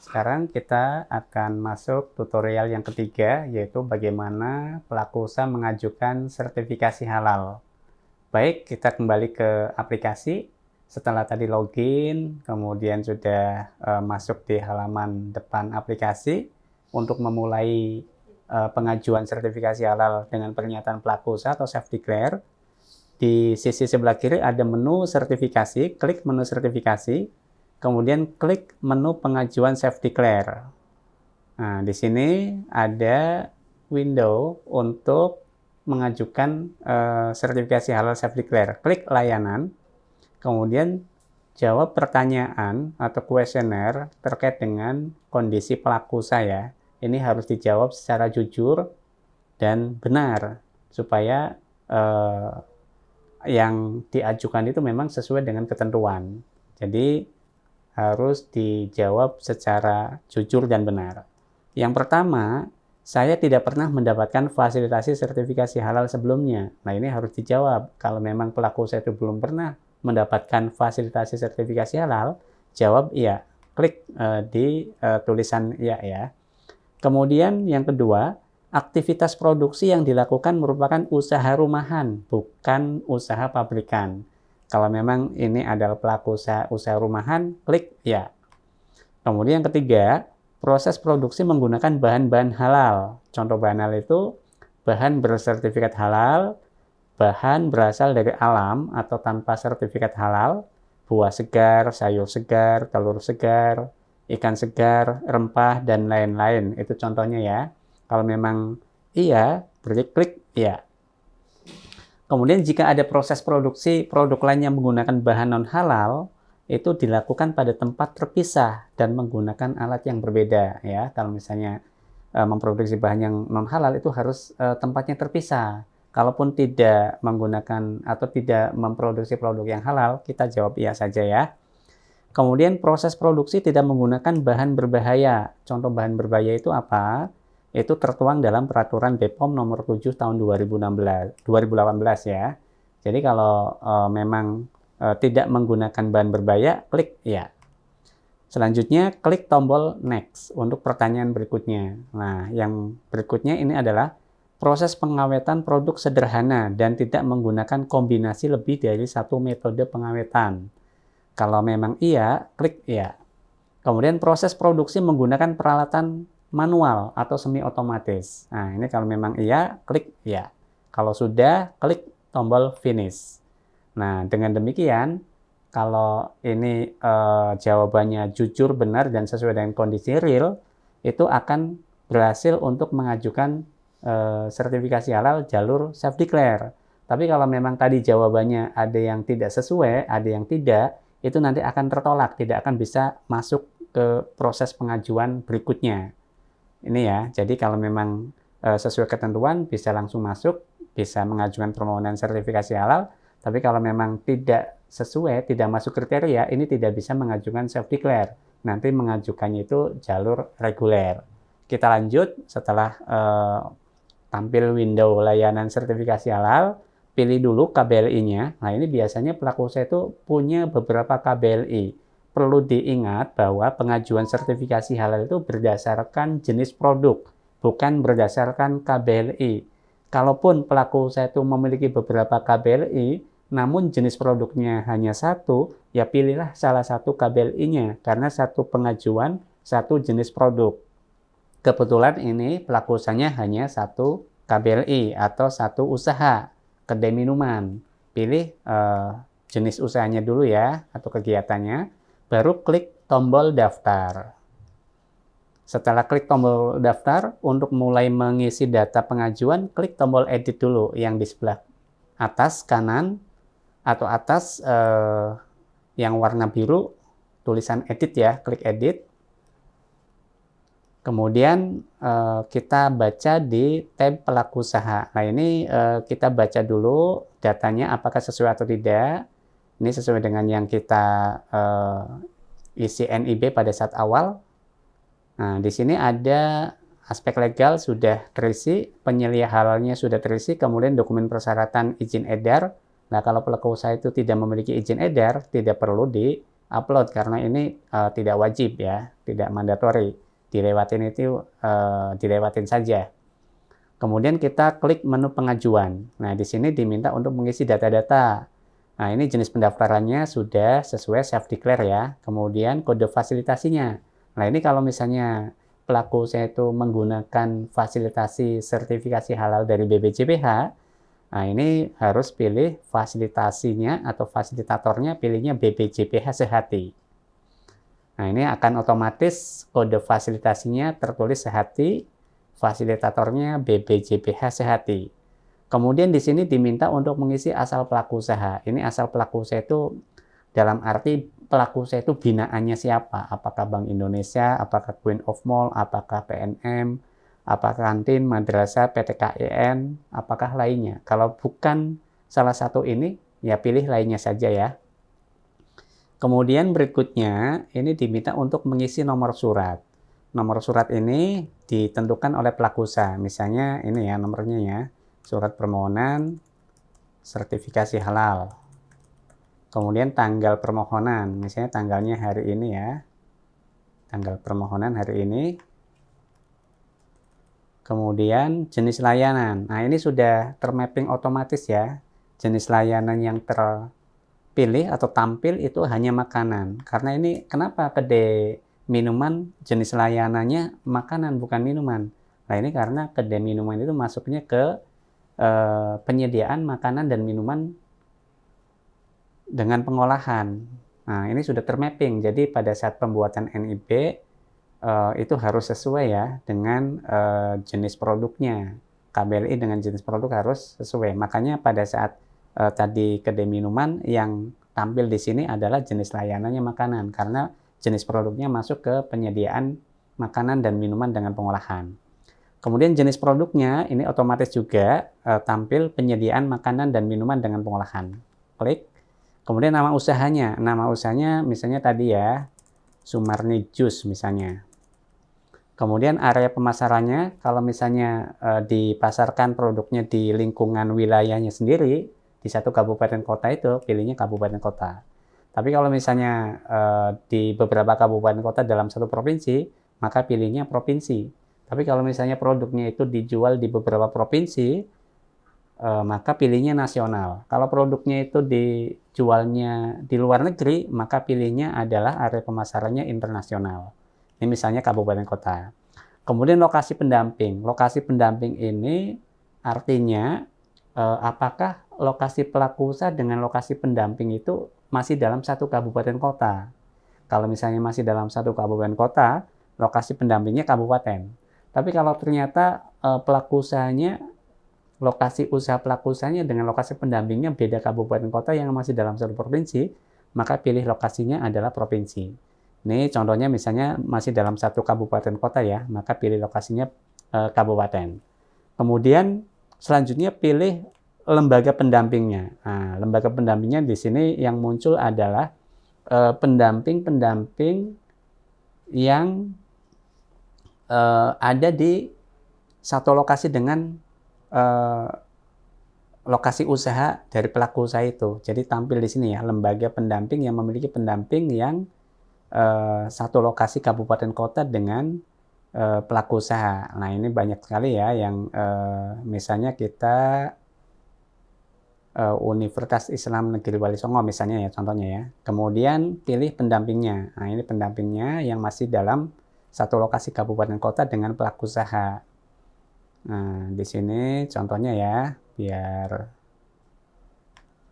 Sekarang kita akan masuk tutorial yang ketiga, yaitu bagaimana pelaku usaha mengajukan sertifikasi halal. Baik, kita kembali ke aplikasi. Setelah tadi login, kemudian sudah masuk di halaman depan aplikasi untuk memulai pengajuan sertifikasi halal dengan pernyataan pelaku usaha atau self-declare. Di sisi sebelah kiri ada menu sertifikasi, klik menu sertifikasi, kemudian klik menu pengajuan self-declare. Nah, di sini ada window untuk mengajukan sertifikasi halal self-declare. Klik layanan, kemudian jawab pertanyaan atau kuesioner terkait dengan kondisi pelaku usaha. Ini harus dijawab secara jujur dan benar, supaya yang diajukan itu memang sesuai dengan ketentuan. Jadi harus dijawab secara jujur dan benar. Yang pertama, saya tidak pernah mendapatkan fasilitasi sertifikasi halal sebelumnya. Nah, ini harus dijawab. Kalau memang pelaku usaha itu belum pernah mendapatkan fasilitasi sertifikasi halal, jawab iya. Klik di tulisan iya ya. Kemudian yang kedua, aktivitas produksi yang dilakukan merupakan usaha rumahan, bukan usaha pabrikan. Kalau memang ini adalah pelaku usaha rumahan, klik ya. Kemudian yang ketiga, proses produksi menggunakan bahan-bahan halal. Contoh bahan halal itu bahan bersertifikat halal, bahan berasal dari alam atau tanpa sertifikat halal, buah segar, sayur segar, telur segar, ikan segar, rempah, dan lain-lain. Itu contohnya ya. Kalau memang iya, berarti klik iya. Kemudian jika ada proses produksi produk lain yang menggunakan bahan non-halal, itu dilakukan pada tempat terpisah dan menggunakan alat yang berbeda ya. Kalau misalnya memproduksi bahan yang non-halal itu harus tempatnya terpisah. Kalaupun tidak menggunakan atau tidak memproduksi produk yang halal, kita jawab iya saja ya. Kemudian proses produksi tidak menggunakan bahan berbahaya. Contoh bahan berbahaya itu apa? Itu tertuang dalam peraturan BPOM nomor 7 tahun 2018 ya. Jadi kalau memang tidak menggunakan bahan berbahaya, klik ya. Selanjutnya klik tombol next untuk pertanyaan berikutnya. Nah, yang berikutnya ini adalah proses pengawetan produk sederhana dan tidak menggunakan kombinasi lebih dari satu metode pengawetan. Kalau memang iya, klik ya. Kemudian proses produksi menggunakan peralatan manual atau semi otomatis. Nah, ini kalau memang iya, klik ya. Kalau sudah, klik tombol finish. Nah, dengan demikian, kalau ini jawabannya jujur, benar, dan sesuai dengan kondisi real, itu akan berhasil untuk mengajukan sertifikasi halal jalur self-declare. Tapi kalau memang tadi jawabannya ada yang tidak sesuai, ada yang tidak, itu nanti akan tertolak, tidak akan bisa masuk ke proses pengajuan berikutnya. Ini ya, jadi kalau memang sesuai ketentuan bisa langsung masuk, bisa mengajukan permohonan sertifikasi halal, tapi kalau memang tidak sesuai, tidak masuk kriteria, ini tidak bisa mengajukan self-declare. Nanti mengajukannya itu jalur reguler. Kita lanjut setelah tampil window layanan sertifikasi halal, pilih dulu KBLI-nya. Nah, ini biasanya pelaku usaha itu punya beberapa KBLI. Perlu diingat bahwa pengajuan sertifikasi halal itu berdasarkan jenis produk, bukan berdasarkan KBLI. Kalaupun pelaku usaha itu memiliki beberapa KBLI, namun jenis produknya hanya satu, ya pilihlah salah satu KBLI-nya, karena satu pengajuan, satu jenis produk. Kebetulan ini pelaku usahanya hanya satu KBLI atau satu usaha, kedai minuman. Pilih jenis usahanya dulu ya, atau kegiatannya, baru klik tombol daftar. Setelah klik tombol daftar, untuk mulai mengisi data pengajuan, klik tombol edit dulu yang di sebelah atas kanan atau atas yang warna biru, tulisan edit ya, klik edit. Kemudian kita baca di tab pelaku usaha. Nah, ini kita baca dulu datanya apakah sesuai atau tidak. Ini sesuai dengan yang kita isi NIB pada saat awal. Nah, di sini ada aspek legal sudah terisi, penyelia halalnya sudah terisi, kemudian dokumen persyaratan izin edar. Nah, kalau pelaku usaha itu tidak memiliki izin edar, tidak perlu di-upload karena ini tidak wajib ya. tidak mandatori, dilewatin saja. Kemudian kita klik menu pengajuan. Nah, di sini diminta untuk mengisi data-data. Nah, ini jenis pendaftarannya sudah sesuai self-declare ya. Kemudian kode fasilitasinya. Nah, ini kalau misalnya pelaku usaha itu menggunakan fasilitasi sertifikasi halal dari BPJPH, nah ini harus pilih fasilitasinya atau fasilitatornya, pilihnya BPJPH Sehati. Nah, ini akan otomatis kode fasilitasinya tertulis Sehati, fasilitatornya BPJPH Sehati. Kemudian di sini diminta untuk mengisi asal pelaku usaha. Ini asal pelaku usaha itu dalam arti pelaku usaha itu binaannya siapa? Apakah Bank Indonesia, apakah Queen of Mall, apakah PNM, apakah kantin, madrasah, PT KIN, apakah lainnya? Kalau bukan salah satu ini, ya pilih lainnya saja ya. Kemudian berikutnya, ini diminta untuk mengisi nomor surat. Nomor surat ini ditentukan oleh pelaku usaha. Misalnya ini ya nomornya ya, surat permohonan, sertifikasi halal. Kemudian tanggal permohonan, misalnya tanggalnya hari ini ya, tanggal permohonan hari ini. Kemudian jenis layanan, nah ini sudah termapping otomatis ya, jenis layanan yang terpilih atau tampil itu hanya makanan. Karena ini kenapa kedai minuman jenis layanannya makanan bukan minuman. Nah ini karena kedai minuman itu masuknya ke penyediaan makanan dan minuman dengan pengolahan. Nah ini sudah termapping, jadi pada saat pembuatan NIP itu harus sesuai ya dengan jenis produknya. KBLI dengan jenis produk harus sesuai. Makanya pada saat tadi kedai minuman yang tampil di sini adalah jenis layanannya makanan, karena jenis produknya masuk ke penyediaan makanan dan minuman dengan pengolahan. Kemudian jenis produknya ini otomatis juga tampil penyediaan makanan dan minuman dengan pengolahan. Klik. Kemudian nama usahanya. Nama usahanya misalnya tadi ya, Sumarni Jus misalnya. Kemudian area pemasarannya, kalau misalnya dipasarkan produknya di lingkungan wilayahnya sendiri, di satu kabupaten kota itu, pilihnya kabupaten kota. Tapi kalau misalnya di beberapa kabupaten kota dalam satu provinsi, maka pilihnya provinsi. Tapi kalau misalnya produknya itu dijual di beberapa provinsi, maka pilihnya nasional. Kalau produknya itu dijualnya di luar negeri, maka pilihnya adalah area pemasarannya internasional. Ini misalnya kabupaten kota. Kemudian lokasi pendamping. Lokasi pendamping ini artinya apakah lokasi pelaku usaha dengan lokasi pendamping itu masih dalam satu kabupaten kota. Kalau misalnya masih dalam satu kabupaten kota, lokasi pendampingnya kabupaten. Tapi kalau ternyata pelaku usahanya, lokasi usaha pelaku usahanya dengan lokasi pendampingnya beda kabupaten kota yang masih dalam satu provinsi, maka pilih lokasinya adalah provinsi. Ini contohnya misalnya masih dalam satu kabupaten kota ya, maka pilih lokasinya kabupaten. Kemudian selanjutnya pilih lembaga pendampingnya. Nah, lembaga pendampingnya di sini yang muncul adalah pendamping-pendamping yang ada di satu lokasi dengan lokasi usaha dari pelaku usaha itu. Jadi tampil di sini ya, lembaga pendamping yang memiliki pendamping yang satu lokasi kabupaten kota dengan pelaku usaha. Nah ini banyak sekali ya yang misalnya kita Universitas Islam Negeri Wali Songo misalnya ya contohnya ya. Kemudian pilih pendampingnya. Nah ini pendampingnya yang masih dalam satu lokasi kabupaten kota dengan pelaku usaha. Nah di sini contohnya ya biar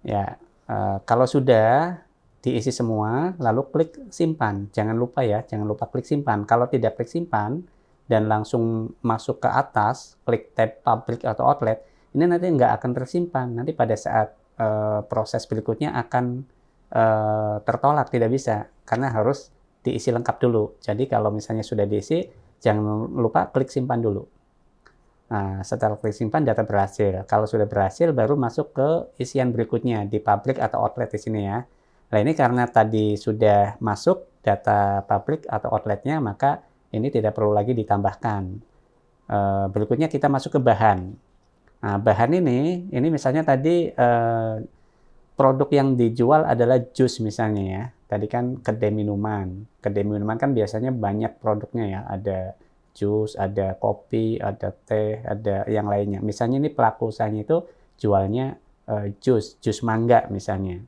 ya kalau sudah diisi semua, lalu klik simpan. Jangan lupa ya, jangan lupa klik simpan. Kalau tidak klik simpan dan langsung masuk ke atas, klik tab public atau outlet, ini nanti nggak akan tersimpan. Nanti pada saat proses berikutnya akan tertolak, tidak bisa. Karena harus diisi lengkap dulu. Jadi kalau misalnya sudah diisi, jangan lupa klik simpan dulu. Nah, setelah klik simpan, data berhasil. Kalau sudah berhasil, baru masuk ke isian berikutnya di public atau outlet di sini ya. Nah ini karena tadi sudah masuk data public atau outletnya, maka ini tidak perlu lagi ditambahkan. Berikutnya kita masuk ke bahan. Nah bahan ini misalnya tadi produk yang dijual adalah jus misalnya ya. tadi kan kedai minuman. Kedai minuman kan biasanya banyak produknya ya, ada jus, ada kopi, ada teh, ada yang lainnya. Misalnya ini pelaku usahanya itu jualnya jus mangga misalnya.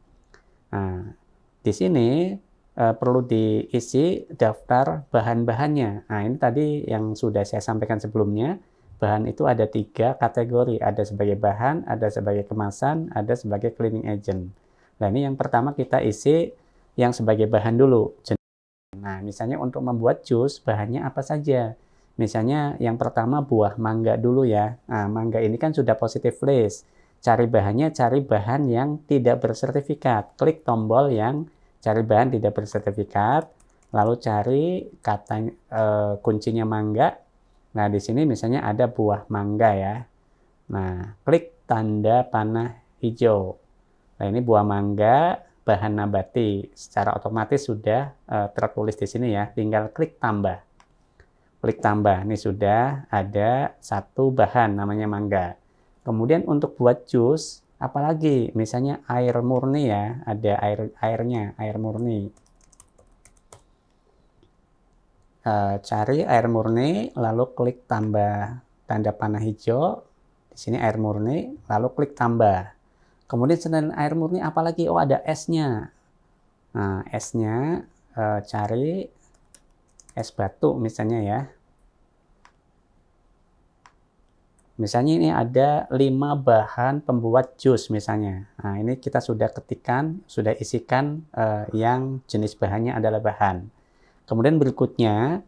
Nah, di sini perlu diisi daftar bahan-bahannya. Nah, ini tadi yang sudah saya sampaikan sebelumnya. Bahan itu ada 3 kategori. Ada sebagai bahan, ada sebagai kemasan, ada sebagai cleaning agent. Nah, ini yang pertama kita isi yang sebagai bahan dulu. Nah, misalnya untuk membuat jus, bahannya apa saja? Misalnya yang pertama buah mangga dulu ya. Nah, mangga ini kan sudah positive list. Cari bahannya, cari bahan yang tidak bersertifikat. Klik tombol yang cari bahan tidak bersertifikat, lalu cari kata kuncinya mangga. Nah, di sini misalnya ada buah mangga ya. Nah, klik tanda panah hijau. Nah, ini buah mangga, bahan nabati. Secara otomatis sudah tertulis di sini ya. Tinggal klik tambah. Klik tambah. Ini sudah ada satu bahan namanya mangga. Kemudian untuk buat jus, apalagi misalnya air murni ya, ada airnya, air murni. Cari air murni, lalu klik tambah tanda panah hijau. Di sini air murni, lalu klik tambah. Kemudian selain air murni apalagi? Oh, ada esnya. Nah, esnya cari es batu misalnya ya. Misalnya ini ada 5 bahan pembuat jus misalnya. Nah, ini kita sudah ketikkan, sudah isikan yang jenis bahannya adalah bahan. Kemudian berikutnya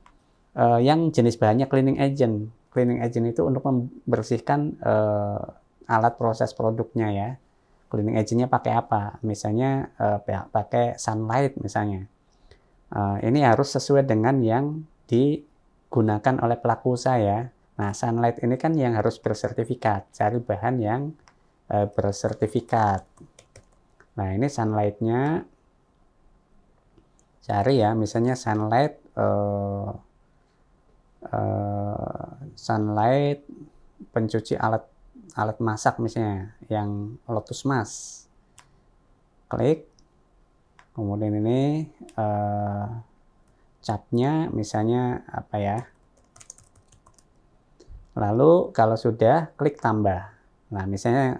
yang jenis bahannya cleaning agent. Cleaning agent itu untuk membersihkan alat proses produknya ya. Cleaning agentnya pakai apa? Misalnya pakai sunlight misalnya. Ini harus sesuai dengan yang digunakan oleh pelaku usaha ya. Nah, sunlight ini kan yang harus bersertifikat. Cari bahan yang bersertifikat. Nah, ini sunlight-nya cari ya, misalnya sunlight sunlight pencuci alat masak misalnya yang Lotus Mas. Klik. Kemudian ini capnya misalnya apa ya. Lalu kalau sudah klik tambah. Nah, misalnya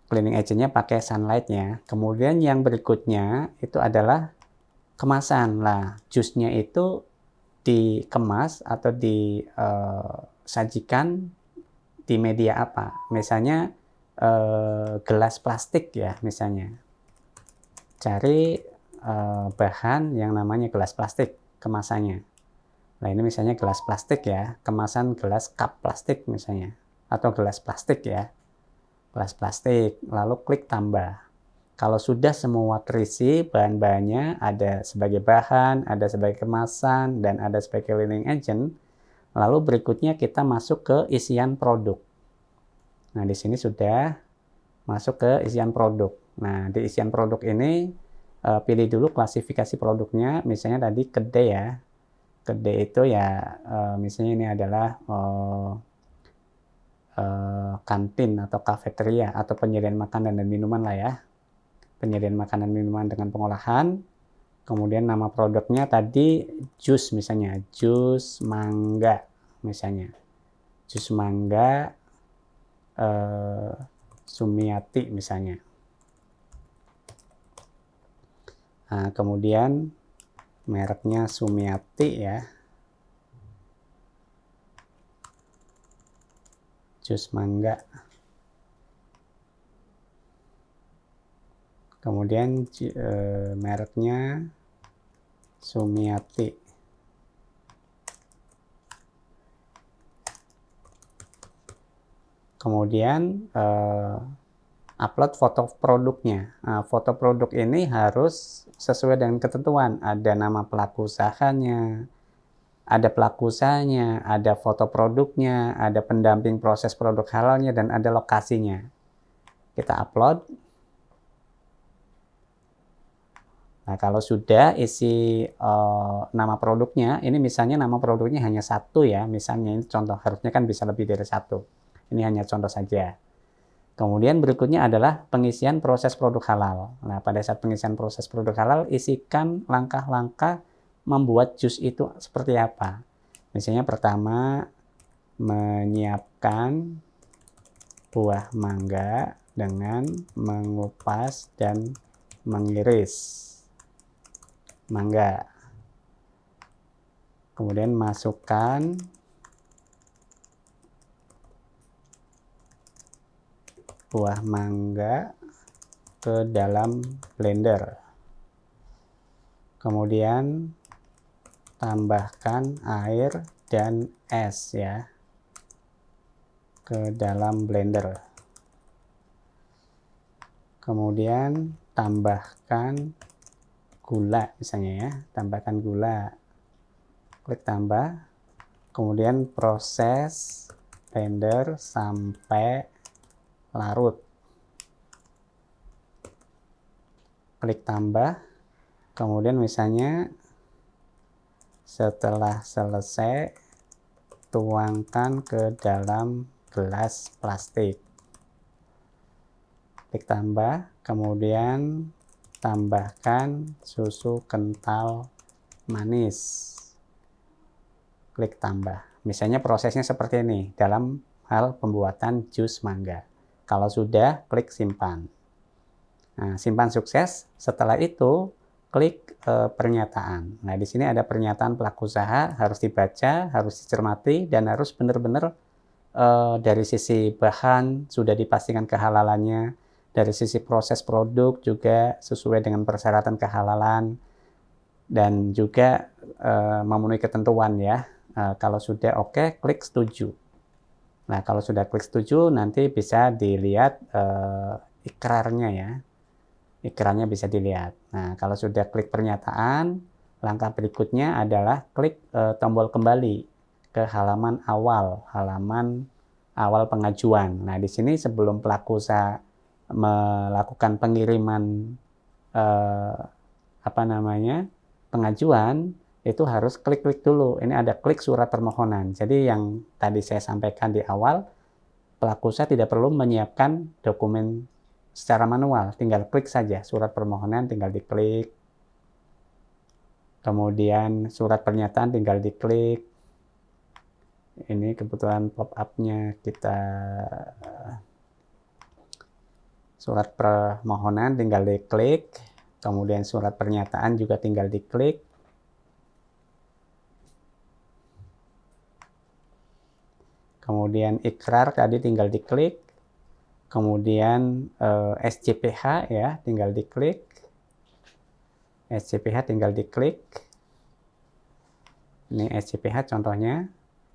cleaning agent-nya pakai sunlight-nya. Kemudian yang berikutnya itu adalah kemasan. Nah, jusnya itu dikemas atau disajikan di media apa? Misalnya gelas plastik ya, misalnya. Cari bahan yang namanya gelas plastik kemasannya. Nah, ini misalnya gelas plastik ya, kemasan gelas cup plastik misalnya, atau gelas plastik ya. Gelas plastik, lalu klik tambah. Kalau sudah semua terisi bahan-bahannya, ada sebagai bahan, ada sebagai kemasan, dan ada sebagai cleaning agent, lalu berikutnya kita masuk ke isian produk. Nah, di sini sudah masuk ke isian produk. Nah, di isian produk ini pilih dulu klasifikasi produknya, misalnya tadi kedai ya. Kedai itu ya, misalnya ini adalah kantin atau kafeteria atau penyediaan makanan dan minuman lah ya. Penyediaan makanan minuman dengan pengolahan. Kemudian nama produknya tadi jus misalnya, jus mangga misalnya. Jus mangga Sumiati misalnya. Nah, kemudian mereknya Sumiati ya. Jus mangga. Kemudian mereknya Sumiati. Kemudian upload foto produknya. Nah, foto produk ini harus sesuai dengan ketentuan. Ada nama pelaku usahanya, ada pelaku usahanya, ada foto produknya, ada pendamping proses produk halalnya, dan ada lokasinya. Kita upload. Nah, kalau sudah isi nama produknya, ini misalnya nama produknya hanya 1 ya, misalnya ini contoh, harusnya kan bisa lebih dari 1. Ini hanya contoh saja. Kemudian berikutnya adalah pengisian proses produk halal. Nah, pada saat pengisian proses produk halal, isikan langkah-langkah membuat jus itu seperti apa. Misalnya pertama, menyiapkan buah mangga dengan mengupas dan mengiris mangga. Kemudian masukkan buah mangga ke dalam blender. Kemudian tambahkan air dan es ya ke dalam blender. Kemudian tambahkan gula misalnya ya, tambahkan gula. Klik tambah. Kemudian proses blender sampai larut. Klik tambah. Kemudian misalnya setelah selesai, tuangkan ke dalam gelas plastik. Klik tambah. Kemudian tambahkan susu kental manis. Klik tambah. Misalnya prosesnya seperti ini dalam hal pembuatan jus mangga. Kalau sudah, klik simpan. Nah, simpan sukses. Setelah itu, klik pernyataan. Nah, di sini ada pernyataan pelaku usaha, harus dibaca, harus dicermati, dan harus benar-benar dari sisi bahan sudah dipastikan kehalalannya, dari sisi proses produk juga sesuai dengan persyaratan kehalalan, dan juga memenuhi ketentuan ya. Kalau sudah oke, klik setuju. Nah, kalau sudah klik setuju, nanti bisa dilihat ikrarnya ya. Ikrarnya bisa dilihat. Nah, kalau sudah klik pernyataan, langkah berikutnya adalah klik tombol kembali ke halaman awal pengajuan. Nah, di sini sebelum pelaku usaha melakukan pengiriman pengajuan, itu harus klik-klik dulu. Ini ada klik surat permohonan. Jadi yang tadi saya sampaikan di awal, pelaku usaha tidak perlu menyiapkan dokumen secara manual. Tinggal klik saja surat permohonan, tinggal diklik. Kemudian surat pernyataan tinggal diklik. Ini kebetulan pop-up-nya kita surat permohonan tinggal diklik. Kemudian surat pernyataan juga tinggal diklik. Kemudian ikrar tadi tinggal diklik. Kemudian SCPH ya tinggal diklik. SCPH tinggal diklik. Ini SCPH contohnya.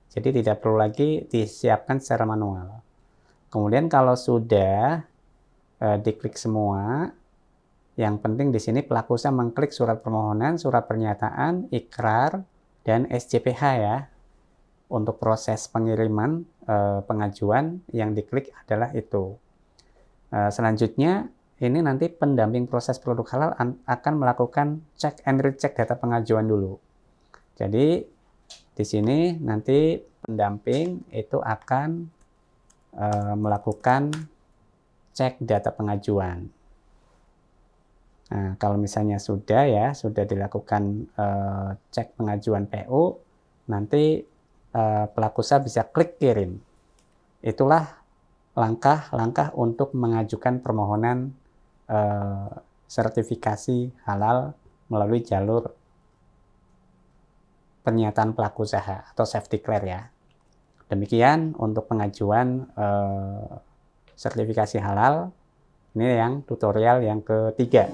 Jadi tidak perlu lagi disiapkan secara manual. Kemudian kalau sudah diklik semua, yang penting di sini pelaku usaha mengklik surat permohonan, surat pernyataan, ikrar, dan SCPH ya. Untuk proses pengiriman pengajuan yang diklik adalah itu. Selanjutnya ini nanti pendamping proses produk halal akan melakukan cek and recheck data pengajuan dulu. Jadi di sini nanti pendamping itu akan melakukan cek data pengajuan. Nah, kalau misalnya sudah dilakukan cek pengajuan PU, nanti pelaku usaha bisa klik kirim. Itulah langkah-langkah untuk mengajukan permohonan sertifikasi halal melalui jalur pernyataan pelaku usaha atau self declare ya. Demikian untuk pengajuan sertifikasi halal. Ini yang tutorial yang ketiga.